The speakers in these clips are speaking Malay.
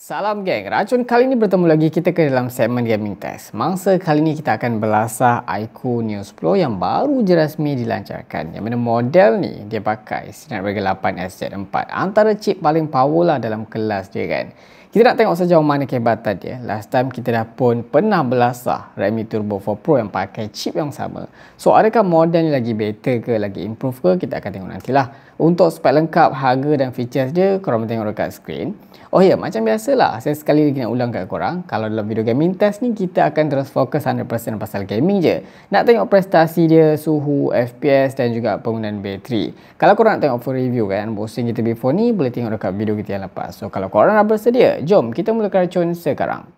Salam geng, Racun kali ini bertemu lagi kita ke dalam segmen Gaming Test. Mangsa kali ini kita akan belasah iQOO Neo 10 yang baru je rasmi dilancarkan. Yang mana model ni dia pakai Snapdragon 8 SZ4. Antara chip paling power lah dalam kelas dia kan. Kita nak tengok sejauh mana kehebatan dia. Last time kita dah pun pernah belasah Redmi Turbo 4 Pro yang pakai chip yang sama. So adakah model ni lagi better ke, lagi improve ke? Kita akan tengok nantilah. Untuk spek lengkap, harga dan features dia, korang tengok dekat skrin. Oh ya, macam biasalah, saya sekali lagi nak ulang kat korang. Kalau dalam video gaming test ni, kita akan terus fokus 100% pasal gaming je. Nak tengok prestasi dia, suhu, FPS dan juga penggunaan bateri. Kalau korang nak tengok full review kan, unboxing kita before ni, boleh tengok dekat video kita yang lepas. So kalau korang dah bersedia, jom kita mulakan racun sekarang.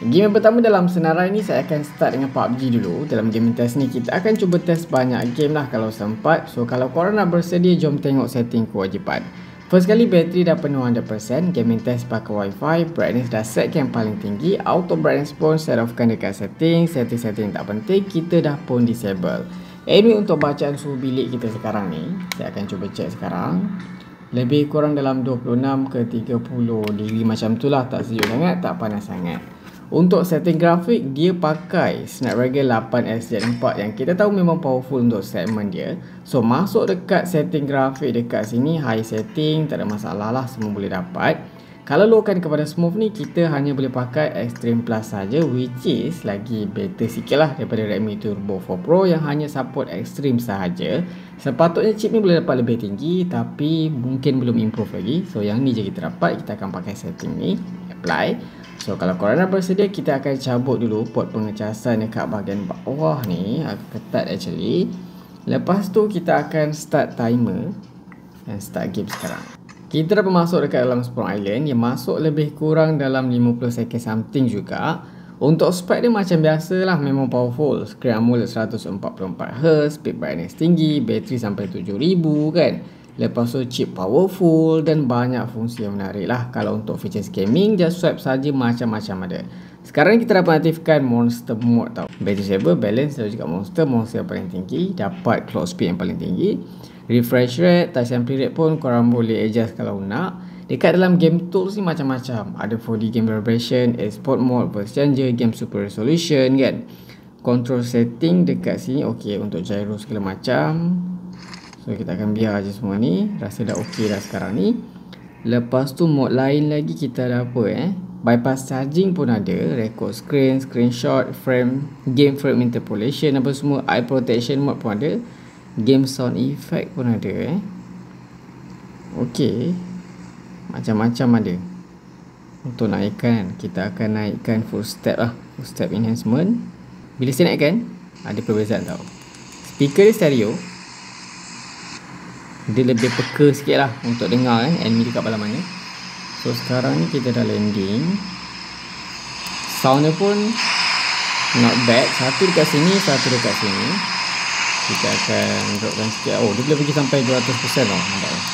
Game yang pertama dalam senarai ni saya akan start dengan PUBG dulu. Dalam gaming test ni kita akan cuba test banyak game lah kalau sempat. So kalau korang nak bersedia, jom tengok setting kewajipan. First kali bateri dah penuh 100%. Gaming test pakai wifi. Brightness dah set yang paling tinggi. Auto brightness pun set offkan dekat setting. Setting-setting tak penting, kita dah pun disable. Anyway, untuk bacaan suhu bilik kita sekarang ni, saya akan cuba check sekarang. Lebih kurang dalam 26 ke 30 degree macam tu lah. Tak sejuk sangat, tak panas sangat. Untuk setting grafik, dia pakai Snapdragon 8 SZ4 yang kita tahu memang powerful untuk segmen dia. So masuk dekat setting grafik dekat sini, high setting, tak ada masalah lah, semua boleh dapat. Kalau lowkan kepada smooth ni, kita hanya boleh pakai Extreme Plus saja, which is lagi better sikit lah daripada Redmi Turbo 4 Pro yang hanya support Extreme sahaja. Sepatutnya chip ni boleh dapat lebih tinggi, tapi mungkin belum improve lagi. So yang ni je kita dapat, kita akan pakai setting ni, apply. So kalau korang dah bersedia, kita akan cabut dulu port pengecasan dekat bahagian bawah ni. Agak ketat actually. Lepas tu kita akan start timer dan start game sekarang. Kita dah masuk dekat dalam Spawn Island yang masuk lebih kurang dalam 50 second something juga. Untuk spek dia macam biasa lah, memang powerful. Screen AMOLED 144Hz, speed brightness tinggi, bateri sampai 7000 kan. Lepas tu chip powerful dan banyak fungsi yang menarik lah. Kalau untuk features gaming, just swipe saja, macam-macam ada. Sekarang kita dapat aktifkan monster mode tau. Battery saver, balance dan juga monster yang paling tinggi. Dapat clock speed yang paling tinggi. Refresh rate, touch sampling rate pun korang boleh adjust kalau nak. Dekat dalam game tools ni macam-macam. Ada 4D game vibration, export mode, voice changer, game super resolution kan. Control setting dekat sini, ok untuk gyro segala macam. So kita akan biar je semua ni. Rasa dah ok dah sekarang ni. Lepas tu mod lain lagi kita ada apa bypass charging pun ada. Record screen, screenshot, frame, game frame interpolation apa semua. Eye protection mode pun ada. Game sound effect pun ada ok. Macam-macam ada. Untuk naikkan, kita akan naikkan full step lah. Full step enhancement. Bila saya naikkan, ada perbezaan tau. Speaker dia stereo. Dia lebih peka sikit lah untuk dengar enemy dekat belah mana. So sekarang ni kita dah landing. Sound dia pun not bad. Satu dekat sini, satu dekat sini. Kita akan dropkan sikit. Oh, dia boleh pergi sampai 200% tau. Nampak tak?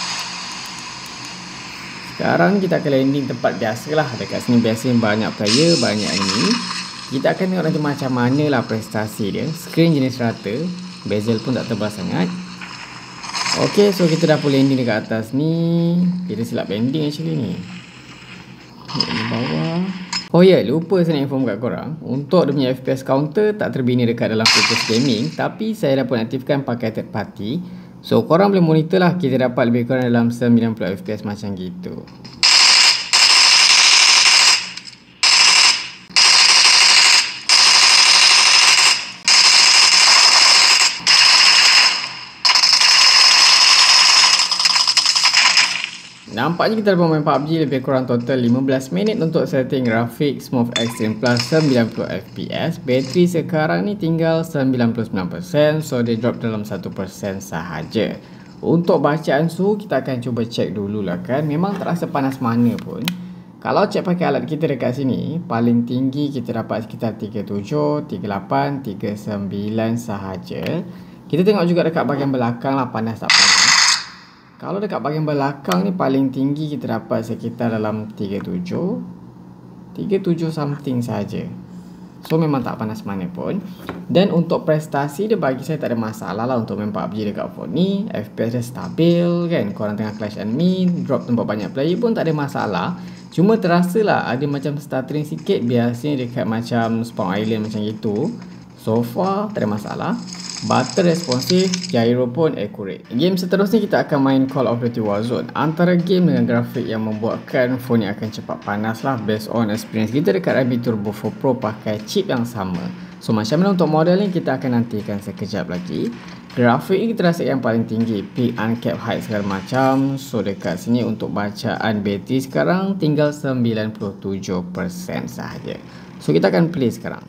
Sekarang ni kita akan landing tempat biasa lah. Dekat sini biasanya banyak player, banyak enemy. Kita akan tengok nanti macam mana lah prestasi dia. Screen jenis rata. Bezel pun tak tebal sangat. Ok, so kita dah pun landing dekat atas ni. Kita silap landing actually ni. Di bawah. Oh ya, lupa saya nak inform kat korang. Untuk dia punya FPS counter tak terbina dekat dalam Focus Gaming. Tapi saya dah pun aktifkan pakai third party. So korang boleh monitor lah. Kita dapat lebih kurang dalam 90 FPS macam gitu. Nampaknya kita dapat main PUBG lebih kurang total 15 minit untuk setting grafik Smooth Extreme Plus 90 FPS. Bateri sekarang ni tinggal 99%, so dia drop dalam 1% sahaja. Untuk bacaan suhu kita akan cuba cek dulu lah kan. Memang tak rasa panas mana pun. Kalau cek pakai alat kita dekat sini, paling tinggi kita dapat sekitar 37, 38, 39 sahaja. Kita tengok juga dekat bahagian belakang lah, panas tak panas. Kalau dekat bahagian belakang ni paling tinggi kita dapat sekitar dalam 37 something saja. So memang tak panas mana pun. Dan untuk prestasi dia, bagi saya tak ada masalah lah untuk main PUBG dekat phone ni. FPS dia stabil kan. Korang tengah clash enemy, drop tempat banyak player pun tak ada masalah. Cuma terasa lah ada macam stuttering sikit biasanya dekat macam spawn island macam gitu. So far tak ada masalah. Button responsif, gyro pun accurate. Game seterusnya kita akan main Call of Duty Warzone. Antara game dengan grafik yang membuatkan phone ni akan cepat panas lah, based on experience kita dekat Redmi Turbo 4 Pro pakai chip yang sama. So macam mana untuk model ni kita akan nantikan sekejap lagi. Grafik ni kita rasa yang paling tinggi, peak, uncapped height segala macam. So dekat sini untuk bacaan bateri sekarang tinggal 97% sahaja. So kita akan play sekarang.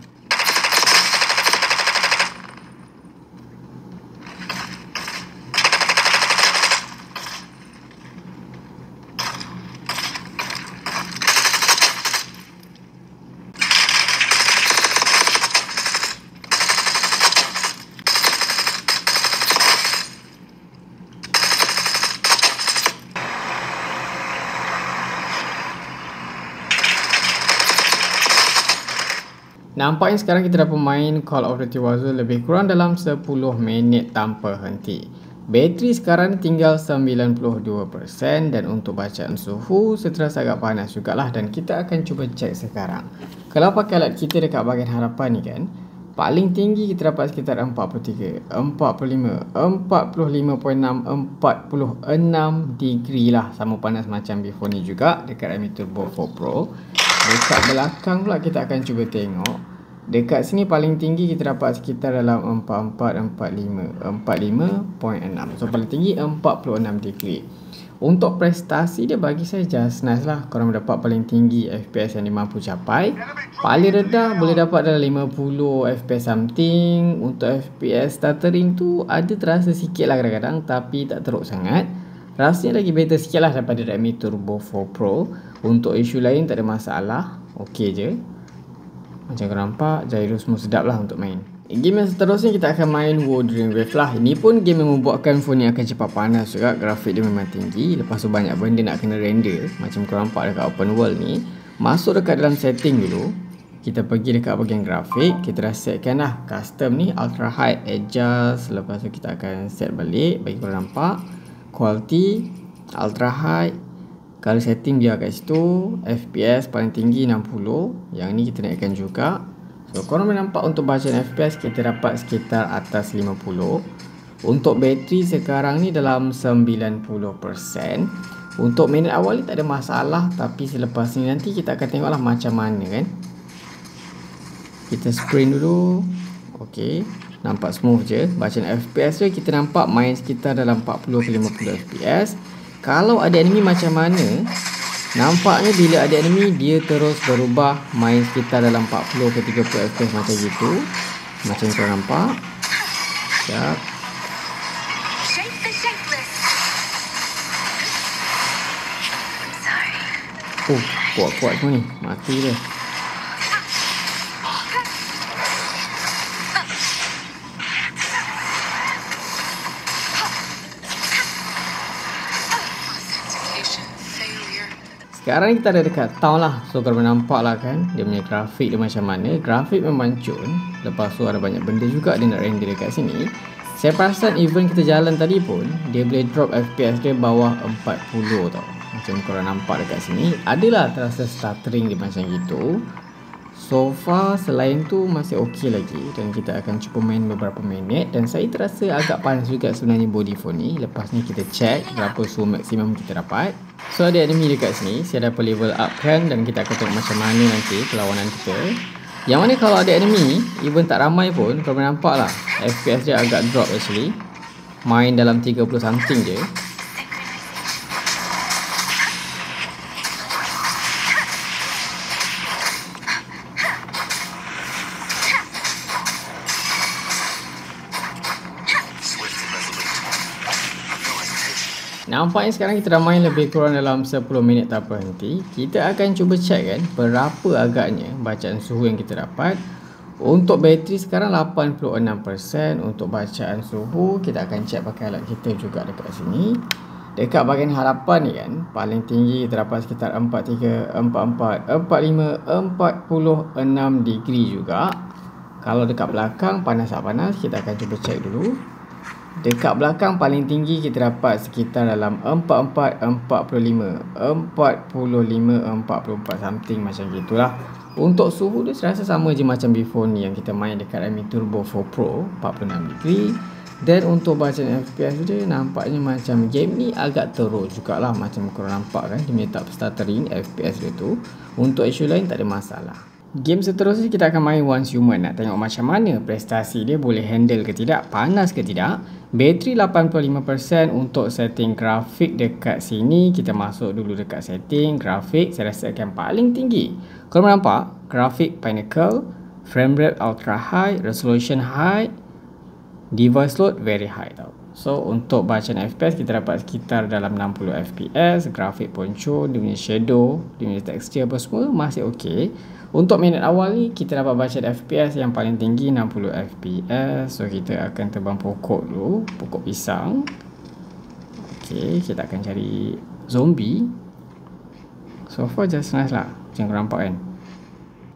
Nampaknya sekarang kita dah pemain Call of Duty Warzone lebih kurang dalam 10 minit tanpa henti. Bateri sekarang tinggal 92% dan untuk bacaan suhu terasa agak panas jugalah, dan kita akan cuba cek sekarang. Kalau pakai alat kita dekat bahagian harapan ni kan, paling tinggi kita dapat sekitar 43, 45, 45.6, 46 degree lah. Sama panas macam before ni juga dekat Redmi Turbo 4 Pro. Dekat belakang pula kita akan cuba tengok. Dekat sini paling tinggi kita dapat sekitar dalam 44, 45, 45.6. So paling tinggi 46 degree. Untuk prestasi dia bagi saya just nice lah. Korang dapat paling tinggi FPS yang dimampu capai. Paling rendah boleh dapat dalam 50 FPS something. Untuk FPS stuttering tu ada terasa sikit lah kadang-kadang, tapi tak teruk sangat. Rasanya lagi better sikit lah daripada Redmi Turbo 4 Pro. Untuk isu lain tak ada masalah, okey je. Macam korang nampak, gyro semua sedap lah untuk main. Game yang seterusnya kita akan main Wuthering Waves lah. Ini pun game yang membuatkan phone ni akan cepat panas juga. Grafik dia memang tinggi. Lepas tu banyak benda nak kena render. Macam korang nampak dekat open world ni. Masuk dekat dalam setting dulu. Kita pergi dekat bahagian grafik. Kita dah setkan lah custom ni, ultra high, adjust. Lepas tu kita akan set balik bagi korang nampak. Quality, ultra high. Kalau setting dia kat situ, FPS paling tinggi 60. Yang ni kita naikkan juga. So korang boleh nampak untuk bacaan FPS kita dapat sekitar atas 50. Untuk bateri sekarang ni dalam 90%. Untuk minit awal ni tak ada masalah, tapi selepas ni nanti kita akan tengoklah macam mana kan. Kita sprint dulu. Okey, nampak smooth je. Bacaan FPS dia kita nampak main sekitar dalam 40 ke 50 FPS. Kalau ada enemy macam mana, nampaknya bila ada enemy dia terus berubah main sekitar dalam 40 ke 30 FPS macam gitu. Macam korang nampak. Sekejap. Oh, kuat-kuat semua ni. Mati dia. Sekarang kita ada dekat town lah. So korang nampak lah kan, dia punya grafik dia macam mana. Grafik memang cun. Lepas tu ada banyak benda juga dia nak render dekat sini. Saya perasan even kita jalan tadi pun dia boleh drop FPS dia bawah 40 tau. Macam korang nampak dekat sini, adalah terasa stuttering dia macam gitu. So far selain tu masih okey lagi. Dan kita akan cuba main beberapa minit. Dan saya terasa agak panas juga sebenarnya body phone ni. Lepas ni kita check berapa suhu maksimum kita dapat. So ada enemy dekat sini. Saya dapat level up kan. Dan kita akan tengok macam mana nanti perlawanan kita. Yang mana kalau ada enemy, even tak ramai pun, korang nampak lah FPS dia agak drop actually. Main dalam 30 something je. Nampaknya sekarang kita dah main lebih kurang dalam 10 minit tanpa henti. Kita akan cuba check kan berapa agaknya bacaan suhu yang kita dapat. Untuk bateri sekarang 86%. Untuk bacaan suhu kita akan check pakai alat kita juga dekat sini. Dekat bahagian hadapan ni kan, paling tinggi kita dapat sekitar 43, 44, 45, 46 degree juga. Kalau dekat belakang panas tak panas, kita akan cuba cek dulu. Dekat belakang paling tinggi kita dapat sekitar dalam 44, 45, 44 something macam gitulah. Untuk suhu dia serasa sama je macam before ni yang kita main dekat Redmi Turbo 4 Pro, 46 degree. Dan untuk bacaan FPS dia nampaknya macam game ni agak teruk jugalah, macam korang nampak kan dia punya tab stuttering FPS dia tu. Untuk isu lain tak ada masalah. Game seterusnya kita akan main Once Human. Nak tengok macam mana prestasi dia, boleh handle ke tidak, panas ke tidak. Bateri 85%. Untuk setting grafik dekat sini, kita masuk dulu dekat setting grafik. Saya rasa akan paling tinggi. Korang nampak grafik Pinnacle, frame rate ultra high, resolution high, device load very high tau. So untuk bacaan FPS kita dapat sekitar dalam 60 FPS. Grafik poncho, dia punya shadow, dia punya texture apa semua masih ok. Untuk minit awal ni kita dapat bacaan FPS yang paling tinggi 60 FPS. So kita akan terbang pokok dulu, pokok pisang. Ok, kita akan cari zombie. So far just nice lah, macam korang nampak kan.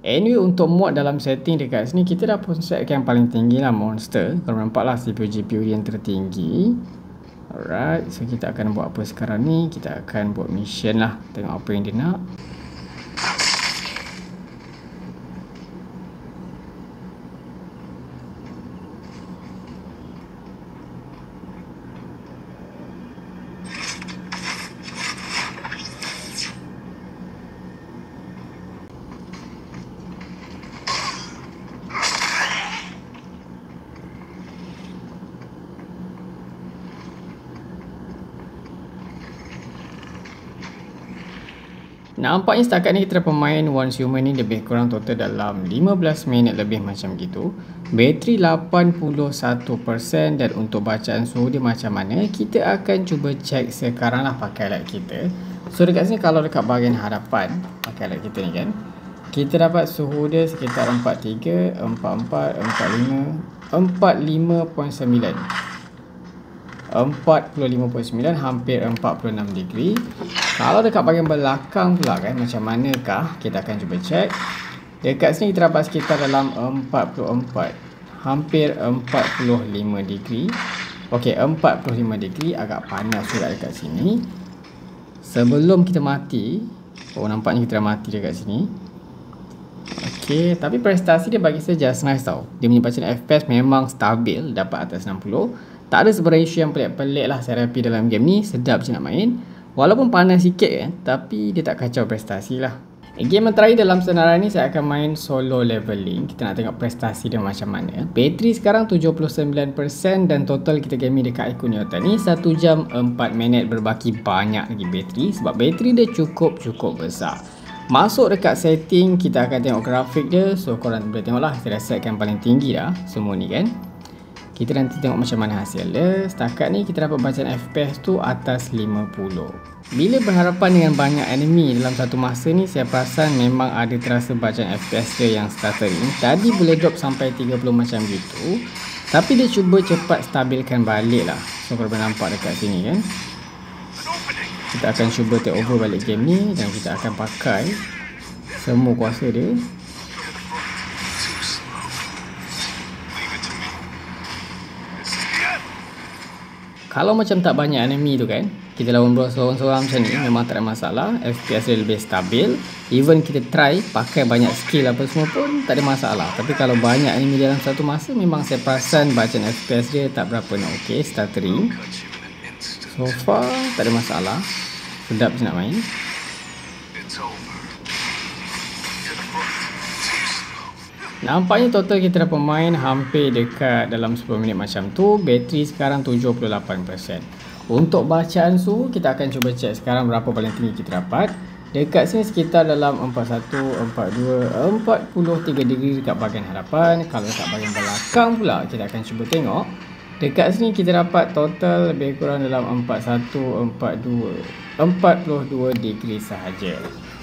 Anyway, untuk mod dalam setting dekat sini kita dah pun set yang paling tinggi lah, monster. Kalau nampak lah CPU GPU yang tertinggi. Alright, so kita akan buat apa sekarang ni? Kita akan buat mission lah, tengok apa yang dia nak. Nampaknya setakat ni kita pemain Once Human ni lebih kurang total dalam 15 minit lebih macam gitu. Bateri 81%. Dan untuk bacaan suhu dia macam mana, kita akan cuba cek sekarang lah pakai light kita. So dekat sini kalau dekat bahagian hadapan pakai light kita ni kan, kita dapat suhu dia sekitar 43, 44, 45, 45.9, 45.9, hampir 46 degree. Kalau dekat bahagian belakang pula kan, macam manakah, kita akan cuba cek. Dekat sini kita dapat sekitar dalam 44, hampir 45 degree. Ok, 45 degree, agak panas juga dekat sini. Sebelum kita mati, oh nampaknya kita dah mati dekat sini. Ok, tapi prestasi dia bagi saya just nice tau. Dia punya bacaan FPS memang stabil, dapat atas 60. Tak ada sebenarnya isu yang pelik-pelik lah saya rapi dalam game ni, sedap je nak main. Walaupun panas sikit kan, tapi dia tak kacau prestasi lah. Game yang terakhir dalam senarai ni saya akan main solo leveling. Kita nak tengok prestasi dia macam mana. Bateri sekarang 79% dan total kita gaming dekat Ico Newton ni 1 jam 4 minit, berbaki banyak lagi bateri sebab bateri dia cukup besar. Masuk dekat setting, kita akan tengok grafik dia. So korang boleh tengok lah, saya rasa akan paling tinggi dah semua ni kan. Kita nanti tengok macam mana hasil dia. Setakat ni kita dapat bacaan FPS tu atas 50. Bila berhadapan dengan banyak enemy dalam satu masa ni, saya perasan memang ada terasa bacaan FPS dia yang stuttering. Tadi boleh drop sampai 30 macam gitu, tapi dia cuba cepat stabilkan balik lah. So korang boleh nampak dekat sini kan. Kita akan cuba take over balik game ni dan kita akan pakai semua kuasa dia. Kalau macam tak banyak enemy tu kan, kita lawan seorang-seorang macam ni, memang tak ada masalah. FPS dia lebih stabil. Even kita try pakai banyak skill apa semua pun tak ada masalah. Tapi kalau banyak enemy dalam satu masa, memang saya perasan bacaan FPS dia tak berapa nak ok, stuttering. So far tak ada masalah, sedap je nak main. Nampaknya total kita dah pemain hampir dekat dalam 10 minit macam tu. Bateri sekarang 78%. Untuk bacaan suhu kita akan cuba cek sekarang berapa paling tinggi kita dapat. Dekat sini sekitar dalam 41, 42, 43 degree dekat bahagian hadapan. Kalau dekat bahagian belakang pula kita akan cuba tengok. Dekat sini kita dapat total lebih kurang dalam 41, 42 degree sahaja.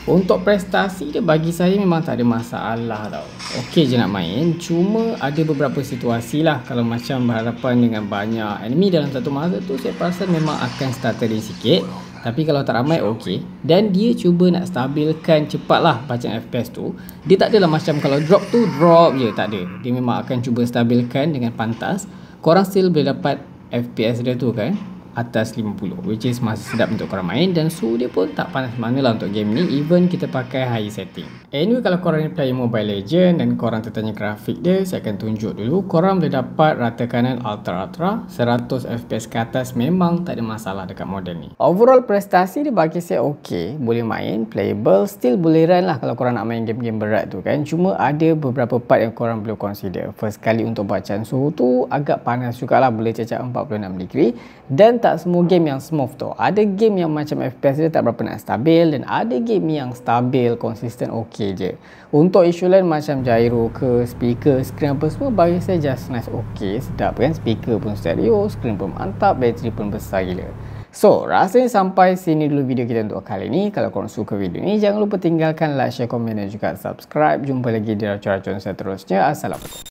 Untuk prestasi dia bagi saya memang tak ada masalah tau. Okey je nak main, cuma ada beberapa situasi lah. Kalau macam berhadapan dengan banyak enemy dalam satu masa tu, saya perasan memang akan stuttering sikit. Tapi kalau tak ramai okey. Dan dia cuba nak stabilkan cepat lah bacaan FPS tu. Dia tak adalah macam kalau drop tu drop je, tak ada. Dia memang akan cuba stabilkan dengan pantas. Korang still boleh dapat FPS dia tu kan atas 50, which is masih sedap untuk korang main, dan suhu dia pun tak panas mana lah untuk game ni, even kita pakai high setting. Anyway, kalau korang ni player Mobile Legend dan korang tertanya grafik dia, saya akan tunjuk dulu. Korang boleh dapat rata kanan ultra 100 FPS ke atas, memang tak ada masalah dekat model ni. Overall prestasi dia bagi saya ok, boleh main, playable, still boleh run lah kalau korang nak main game-game berat tu kan. Cuma ada beberapa part yang korang perlu consider. First kali, untuk bacaan suhu tu agak panas jugalah, boleh cecah 46 degree. Dan tak semua game yang smooth tu. Ada game yang macam FPS dia tak berapa nak stabil, dan ada game yang stabil, konsisten ok je. Untuk isu lain macam gyro ke, speaker, screen apa semua, bagi saya just nice ok, sedap kan. Speaker pun stereo, screen pun mantap, bateri pun besar gila. So, rasanya sampai sini dulu video kita untuk kali ni. Kalau korang suka video ni, jangan lupa tinggalkan like, share, komen dan juga subscribe. Jumpa lagi di racun-racun seterusnya. Assalamualaikum.